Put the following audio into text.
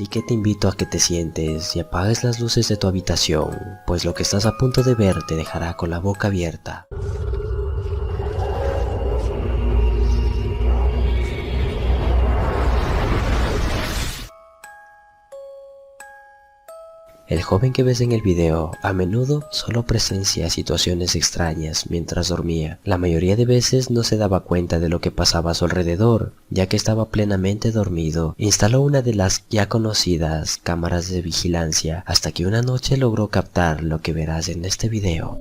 Así que te invito a que te sientes y apagues las luces de tu habitación, pues lo que estás a punto de ver te dejará con la boca abierta. El joven que ves en el video a menudo solo presencia situaciones extrañas mientras dormía. La mayoría de veces no se daba cuenta de lo que pasaba a su alrededor, ya que estaba plenamente dormido. Instaló una de las ya conocidas cámaras de vigilancia hasta que una noche logró captar lo que verás en este video.